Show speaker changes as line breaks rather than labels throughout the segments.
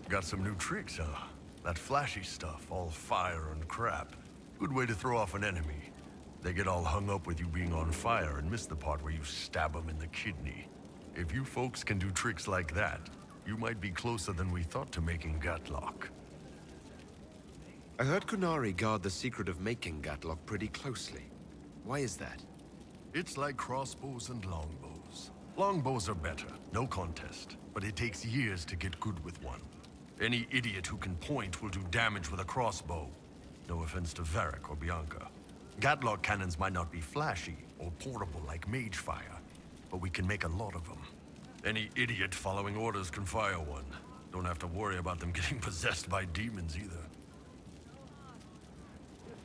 Got some new tricks, huh? That flashy stuff, all fire and crap. Good way to throw off an enemy. They get all hung up with you being on fire and miss the part where you stab them in the kidney. If you folks can do tricks like that, you might be closer than we thought to making Gatlock.
I heard Qunari guard the secret of making Gatlock pretty closely. Why is that?
It's like crossbows and longbows. Longbows are better, no contest, but it takes years to get good with one. Any idiot who can point will do damage with a crossbow. No offense to Varric or Bianca. Gatlock cannons might not be flashy or portable like Mage fire, but we can make a lot of them. Any idiot following orders can fire one. Don't have to worry about them getting possessed by demons either.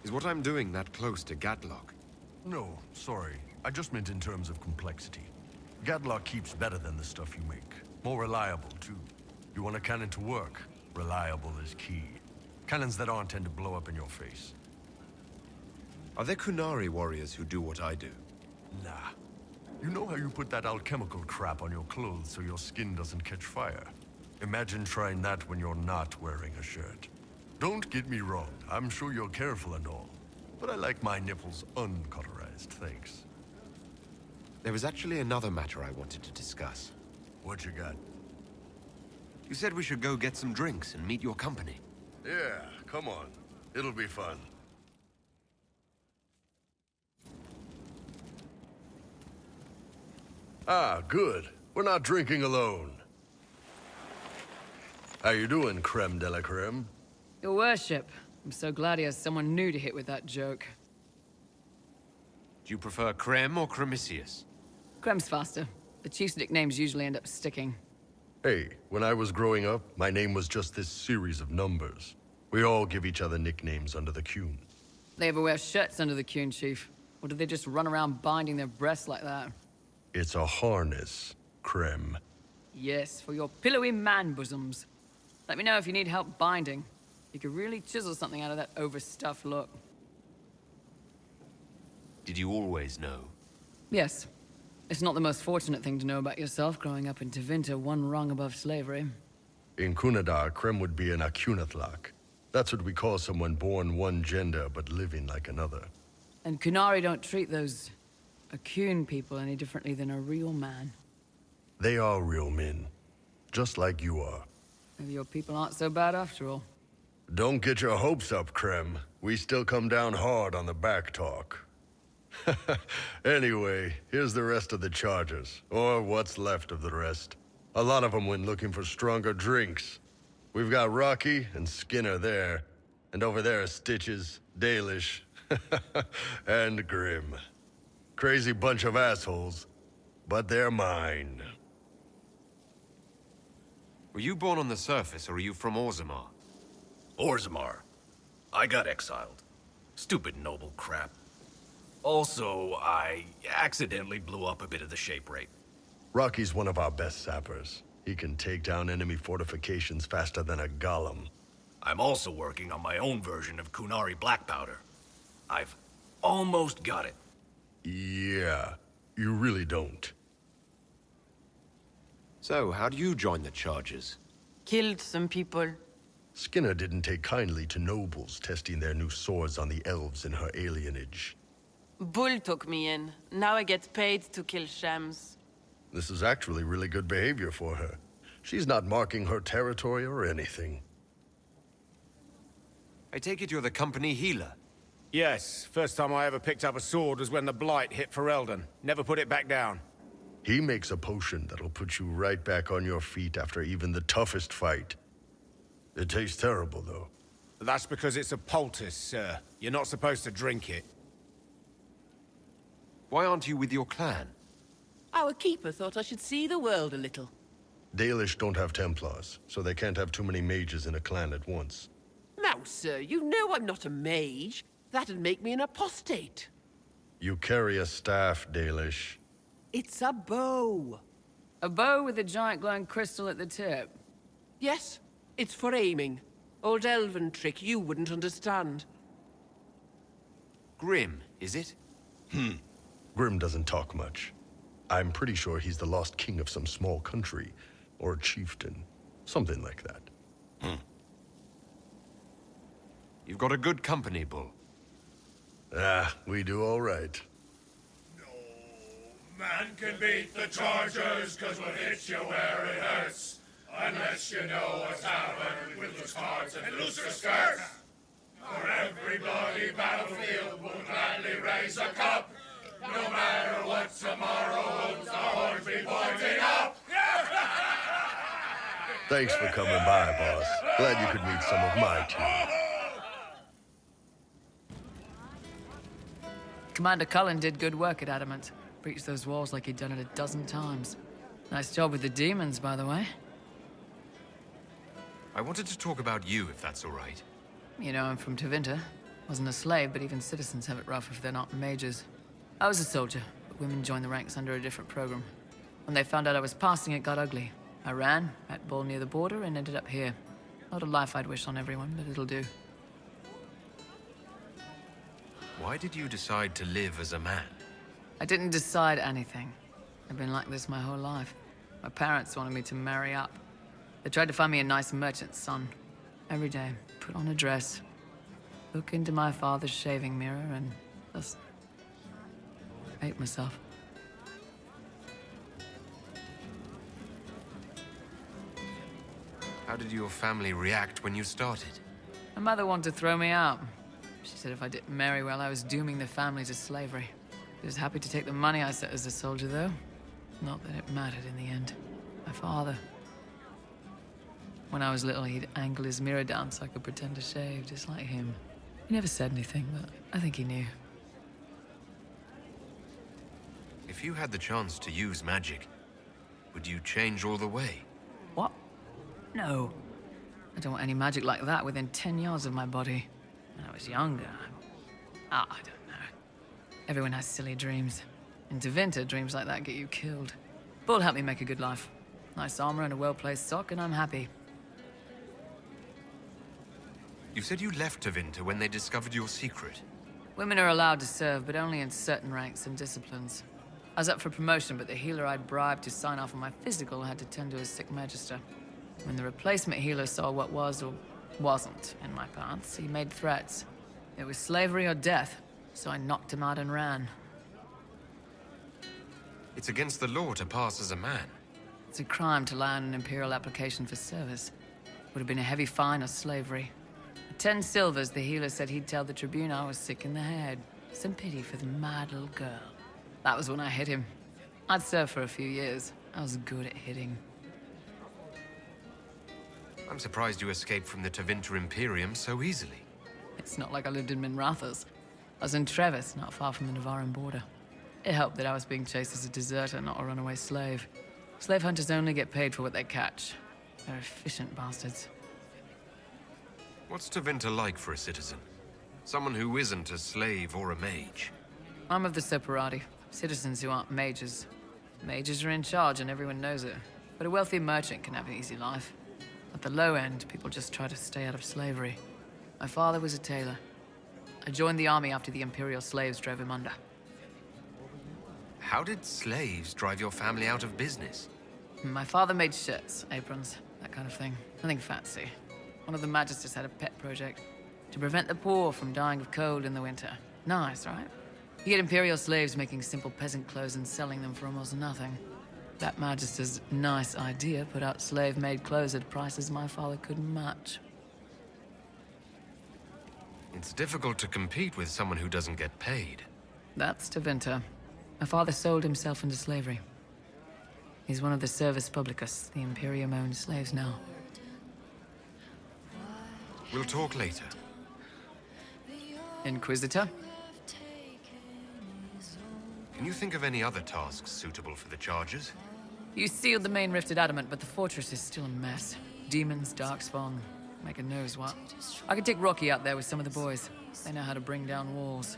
Is what I'm doing that close to Gatlock?
No, sorry. I just meant in terms of complexity. Gatlock keeps better than the stuff you make. More reliable, too. You want a cannon to work? Reliable is key. Cannons that aren't tend to blow up in your face.
Are there Qunari warriors who do what I do?
Nah. You know how you put that alchemical crap on your clothes so your skin doesn't catch fire? Imagine trying that when you're not wearing a shirt. Don't get me wrong, I'm sure you're careful and all, but I like my nipples uncauterized, thanks.
There was actually another matter I wanted to discuss.
What you got?
You said we should go get some drinks and meet your company.
Yeah, come on. It'll be fun. Ah, good. We're not drinking alone. How you doing, creme de la creme?
Your worship. I'm so glad he has someone new to hit with that joke.
Do you prefer Creme or Cremisius?
Crem's faster. The chief's nicknames usually end up sticking.
Hey, when I was growing up, my name was just this series of numbers. We all give each other nicknames under the Qun.
They ever wear shirts under the Qun, chief? Or do they just run around binding their breasts like that?
It's a harness, creme.
Yes, for your pillowy man bosoms. Let me know if you need help binding. You could really chisel something out of that overstuffed look.
Did you always know?
Yes. It's not the most fortunate thing to know about yourself growing up in Tevinter one rung above slavery.
In Kunadar, creme would be an Akunathlak. That's what we call someone born one gender but living like another.
And Qunari don't treat those Akun people any differently than a real man.
They are real men, just like you are.
Maybe your people aren't so bad after all.
Don't get your hopes up, Creme. We still come down hard on the back talk. Anyway, here's the rest of the charges, or what's left of the rest. A lot of them went looking for stronger drinks. We've got Rocky and Skinner there, and over there are Stitches, Dalish, and Grim. Crazy bunch of assholes, but they're mine.
Were you born on the surface, or are you from Orzammar?
Orzammar. I got exiled. Stupid noble crap. Also, I accidentally blew up a bit of the shape rate.
Rocky's one of our best sappers. He can take down enemy fortifications faster than a golem.
I'm also working on my own version of Qunari black powder. I've almost got it.
Yeah, you really don't.
So, how do you join the charges?
Killed some people.
Skinner didn't take kindly to nobles testing their new swords on the elves in her alienage.
Bull took me in. Now I get paid to kill shams.
This is actually really good behavior for her. She's not marking her territory or anything.
I take it you're the company healer?
Yes, first time I ever picked up a sword was when the Blight hit Ferelden. Never put it back down.
He makes a potion that'll put you right back on your feet after even the toughest fight. It tastes terrible, though.
That's because it's a poultice, sir. You're not supposed to drink it.
Why aren't you with your clan?
Our keeper thought I should see the world a little.
Dalish don't have Templars, so they can't have too many mages in a clan at once.
Now, sir, you know I'm not a mage. That'd make me an apostate.
You carry a staff, Dalish.
It's a bow.
A bow with a giant glowing crystal at the tip.
Yes, it's for aiming. Old elven trick you wouldn't understand.
Grim, is it?
Grim doesn't talk much. I'm pretty sure he's the lost king of some small country, or a chieftain. Something like that.
You've got a good company, Bull.
Ah, we do all right.
No man can beat the Chargers, 'cause we'll hit you where it hurts. Unless you know a tavern with loose cards and looser skirts. For every bloody battlefield we'll gladly raise a cup. No matter what tomorrow holds, our horns be pointing up.
Thanks for coming by, boss. Glad you could meet some of my team.
Commander Cullen did good work at Adamant. Breached those walls like he'd done it a dozen times. Nice job with the demons, by the way.
I wanted to talk about you, if that's all right.
You know, I'm from Tevinter. Wasn't a slave, but even citizens have it rough if they're not mages. I was a soldier, but women joined the ranks under a different program. When they found out I was passing, it got ugly. I ran, met Bull near the border, and ended up here. Not a life I'd wish on everyone, but it'll do.
Why did you decide to live as a man?
I didn't decide anything. I've been like this my whole life. My parents wanted me to marry up. They tried to find me a nice merchant's son. Every day, put on a dress, look into my father's shaving mirror, and just hate myself.
How did your family react when you started?
My mother wanted to throw me out. She said if I didn't marry well, I was dooming the family to slavery. She was happy to take the money I set as a soldier, though. Not that it mattered in the end. My father. When I was little, he'd angle his mirror down so I could pretend to shave, just like him. He never said anything, but I think he knew.
If you had the chance to use magic, would you change all the way?
What? No. I don't want any magic like that within 10 yards of my body. When I was younger, I don't know. Everyone has silly dreams. In Tevinter, dreams like that get you killed. Bull helped me make a good life. Nice armor and a well-placed sock, and I'm happy.
You said you left Tevinter when they discovered your secret.
Women are allowed to serve, but only in certain ranks and disciplines. I was up for promotion, but the healer I'd bribed to sign off on my physical had to tend to a sick magister. When the replacement healer saw what was or wasn't in my paths, he made threats. It was slavery or death, so I knocked him out and ran.
It's against the law to pass as a man.
It's a crime to lie on an Imperial application for service. Would have been a heavy fine or slavery. For 10 silvers, the healer said he'd tell the Tribune I was sick in the head. Some pity for the mad little girl. That was when I hit him. I'd served for a few years. I was good at hitting.
I'm surprised you escaped from the Tevinter Imperium so easily.
It's not like I lived in Minrathous. I was in Trevis, not far from the Navaran border. It helped that I was being chased as a deserter, not a runaway slave. Slave hunters only get paid for what they catch. They're efficient bastards.
What's Tevinter like for a citizen? Someone who isn't a slave or a mage.
I'm of the Separati, citizens who aren't mages. Mages are in charge and everyone knows it. But a wealthy merchant can have an easy life. At the low end, people just try to stay out of slavery. My father was a tailor. I joined the army after the Imperial slaves drove him under.
How did slaves drive your family out of business?
My father made shirts, aprons, that kind of thing. Nothing fancy. One of the magisters had a pet project to prevent the poor from dying of cold in the winter. Nice, right? You get Imperial slaves making simple peasant clothes and selling them for almost nothing. That magister's nice idea put out slave-made clothes at prices my father couldn't match.
It's difficult to compete with someone who doesn't get paid.
That's Tevinter. My father sold himself into slavery. He's one of the Servus Publicus, the Imperium-owned slaves now.
We'll talk later.
Inquisitor?
Can you think of any other tasks suitable for the Chargers?
You sealed the main rift at Adamant, but the fortress is still a mess. Demons, darkspawn, making knows what. I could take Rocky out there with some of the boys. They know how to bring down walls.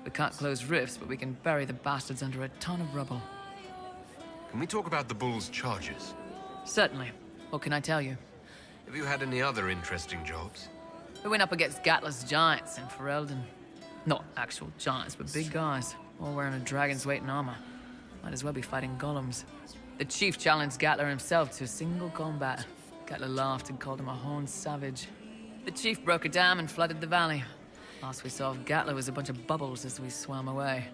We can't close rifts, but we can bury the bastards under a ton of rubble.
Can we talk about the Bull's charges?
Certainly. What can I tell you?
Have you had any other interesting jobs?
We went up against Gatla's giants in Ferelden. Not actual giants, but big guys, all wearing a dragon's weight in armor. Might as well be fighting golems. The chief challenged Gatla himself to a single combat. Gatla laughed and called him a horned savage. The chief broke a dam and flooded the valley. Last we saw of Gatla was a bunch of bubbles as we swam away.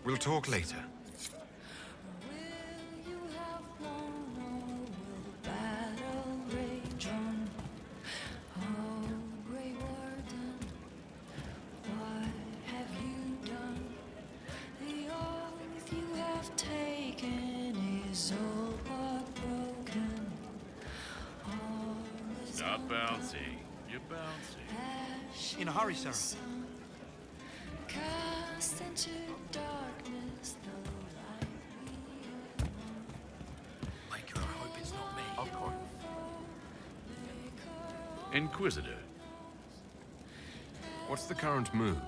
We'll talk later.
Not bouncy. You're bouncy.
In a hurry, sir.
Cast into darkness the light.
Make her hope it's not me.
Of course.
Inquisitor.
What's the current mood?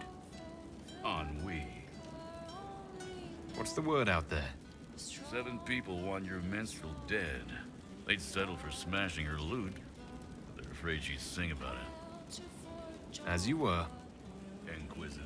Ennui.
What's the word out there?
7 people want your minstrel dead. They'd settle for smashing her loot, but they're afraid she'd sing about it.
As you were.
Inquisitor.